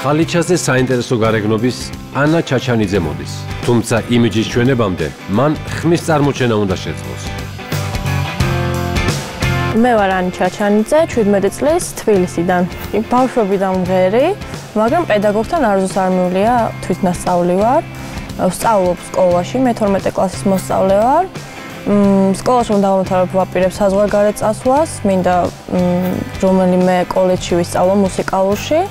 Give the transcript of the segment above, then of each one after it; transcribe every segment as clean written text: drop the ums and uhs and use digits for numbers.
ხალიჩაზე საინტერესო გარეგნობის ანა ჩაჩანიძე მოდის. თუმცა იმიჯის ჩვენებამდე მან ხმის წარმოჩენა უნდა შეძლოს. მე ვარ ანა ჩაჩანიძე, 17 წლის თბილისიდან. ბავშვობიდან მღერი, მაგრამ პედაგოგთან არზუს არ მივლია, თვითნასწავლი ვარ. ვსწავლობ სკოლაში, მე 12 კლასის მოსწავლე ვარ. სკოლაში უნდა დავამთავრებ ვაპირებ საზღვარგარეთ წასვლას, მინდა რომელიმე კოლეჯში ვისწავლო მუსიკალურში.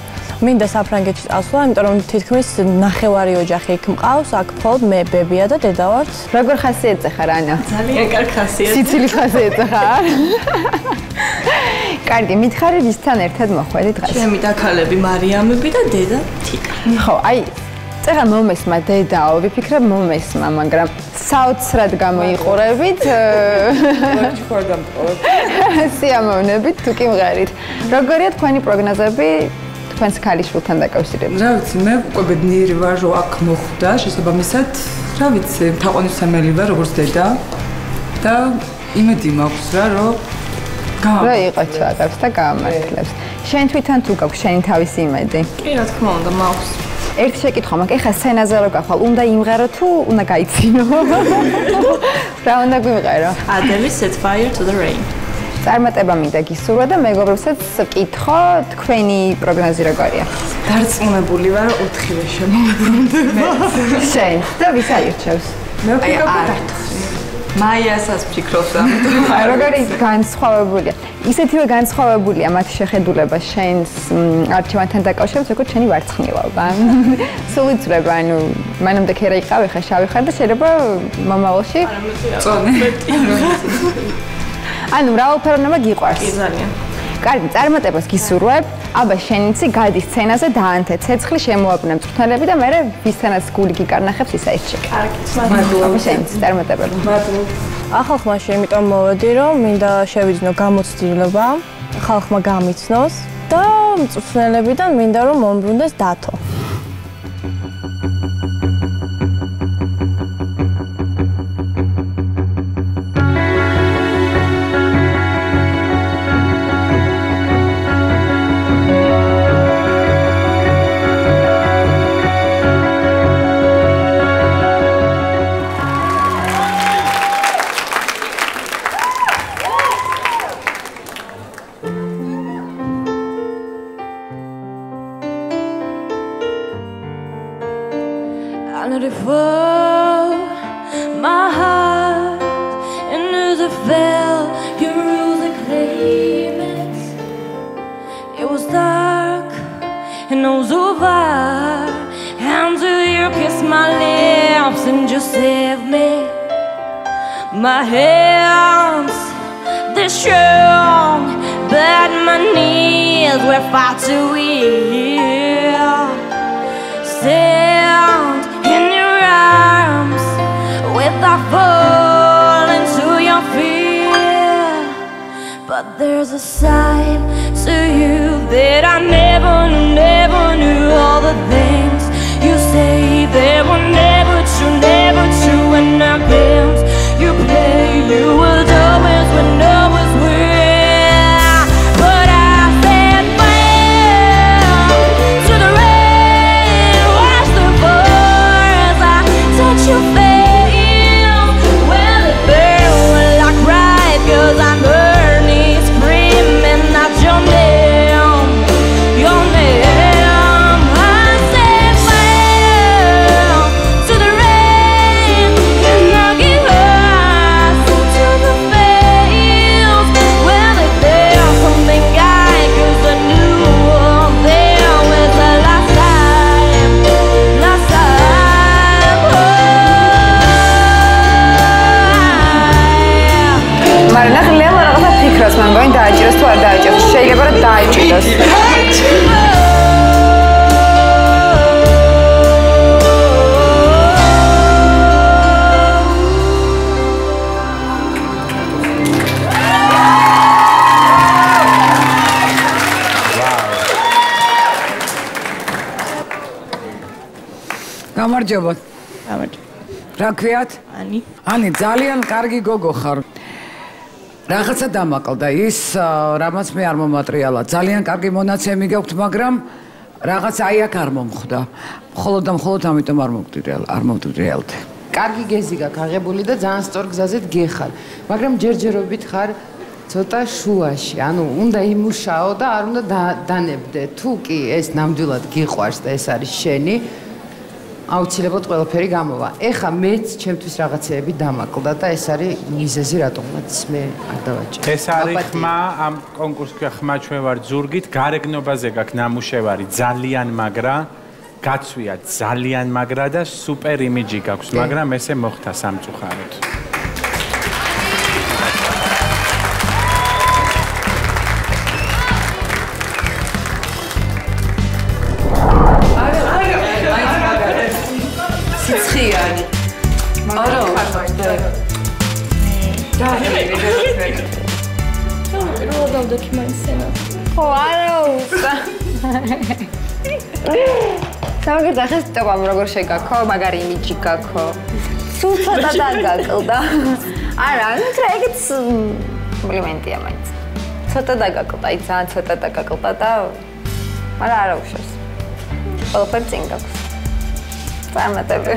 მინდა საფრანგეთში წასვლა, იმიტომ რომ თითქმის ნახევარი ოჯახი იქ მყავს, აქ მხოლოდ მე, ბებია და დედა ვართ. როგორ ხასიათზე ხარ ანა? ძალიან კარგი ხასიათი. სიცილის ხასიათზე ხარ? კარგი, მითხარი ვისთან ერთად მოხვედი დღეს? ჩემი დაქალები მარიამები და დედა თიკა. ხო, აი წეღა მომესმა დედაო, ვიფიქრებ მომესმა, მაგრამ საოცრად გამოიყურებით. სიამოვნებით თუ კი მღერით. როგორია თქვენი პროგნოზები თქვენს ქალიშვილთან დაკავშირებით? რა ვიცი, მე უკვე ბედნიერი ვარ, რომ აქ მოხვდა, შესაბამისად, რა ვიცი, თაყვანისმცემელი ვარ, როგორც დედა და იმედი მაქვს რა, რომ რა იყოთ აღებს და გაამართლებს. შენ თვითონ თუ გაქვს შენი თავისი იმედი? კი, რა თქმა უნდა, მაქვს. ერთი შეკითხვა მაქვს, ეხლა სცენაზე რო გახვალ, უნდა იმღერო თუ უნდა გაიცინო? რა უნდა გვიმღერო? Adele Set Fire to the Rain. წარმატება მინდა გისურვა და მეგობრებსაც კითხო, თქვენი პროგნოზი როგორია? დარწმუნებული ვარ, 4-ვე შემოვიბრუნდება. შენ და ვის აირჩევს? მე ვფიქრობ, მაიასაც ფიქრობს ამიტომ. როგორი განსხვავებულია? ისეთივე განსხვავებულია მათი შეხედულება შენს არჩევანთან დაკავშირებით, როგორც შენი ვარცხნილობა. სულ იცვლება, ანუ მანამდე ქერა იყავი, ხა შავი ხარ და შეიძლება მომავალში წონე. ანუ მრავალფეროვნება გიყვარს. კი, ძალიან. კარგი, წარმატებას გისურვებ. აბა შენიცი გადი სცენაზე დაანთე ცეცხლი შემოაბნე მწვრთნელები და მე ვისთანაც გული გიკარნახებს ის აირჩე. კარგი, მადლობა შენიცი წარმატებები. მადლობა. ახალ ხმაში იმიტომ მოვედი, რომ მინდა შევიძნო გამოცდილება, ხალხმა გამიცნოს და მწვრთნელებიდან მინდა რომ მომბრუნდეს დათო. I let it fall, my heart into the veil. You rule the claimants. It was dark and it was over. Until you kiss my lips and just save me. My hands, they're strong, but my knees were far too weak. Stand in your arms without falling to your feet. But there's a side to you that I never knew. All the things you say they were never true. And the games you play, you will always when no one's with. But I said farewell to the rain. Watch the boys, I touch your face. Well, it felt like right, 'cause I'm burning, screaming out your name, your name. I said farewell to the rain, and I give us to the face. Well, it felt something I, 'cause I knew there was the last time, last time. მაგრამ ნახილელა რაღაცა ფიქრობს, მან გვინ დააჭიროს თუ არ დააჭიროს. შეიძლება რომ დააჭიროს. გამარჯობა. რა ქვიათ? Ani. ანი, ძალიან კარგი გოგო ხარ. რაღაცა დამაკლდა ის, რამაც მე არ მომატრიალა. ძალიან კარგი მონაცემი გაქვთ, მაგრამ რაღაც აი აქ არ მომხვდა. მხოლოდ და მხოლოდ ამიტომ არ მოვკვდრიალდი. კარგი გეზი გაქვს აღებული და ძალიან სწორ გზაზეც გეხარ. მაგრამ ჯერჯერობით ხარ ცოტა შუაში. ანუ უნდა იმუშაო და არ უნდა დანებდე. თუ კი ეს ნამდვილად გიყვარს და ეს არის შენი, აუცილებლად ყველაფერი გამოვა. ეხა მეც ჩემთვის რაღაცეები დამაკლდა და ეს არის მიზეზი რატომაც მე არ დავაჭირე. ეს არის ხმა ამ კონკურსს ქვია ხმა ჩვენ ვარ ზურგით, გარეგნობაზე გაქვს ნამუშევარი ძალიან მაგრა, გაცვია ძალიან მაგრა და სუპერ იმიჯი გაქვს, მაგრამ ესე მოხდა სამწუხაროდ. ციცხიანი. არა. ხო, არა უცა. სამაგერ ახეს ტოპამ როგორ შეგაქო, მაგარი იმიჯი გაქო. სულ ცოტა დაგაკლდა. არა, ну ეგეც კომპლიმენტია მაინც. ცოტა დაგაკლდა, აი ძალიან ცოტა დაგაკლდა და მაგრამ არა უშავს. ყველაფერი წინ გაქვს. წარმატებები.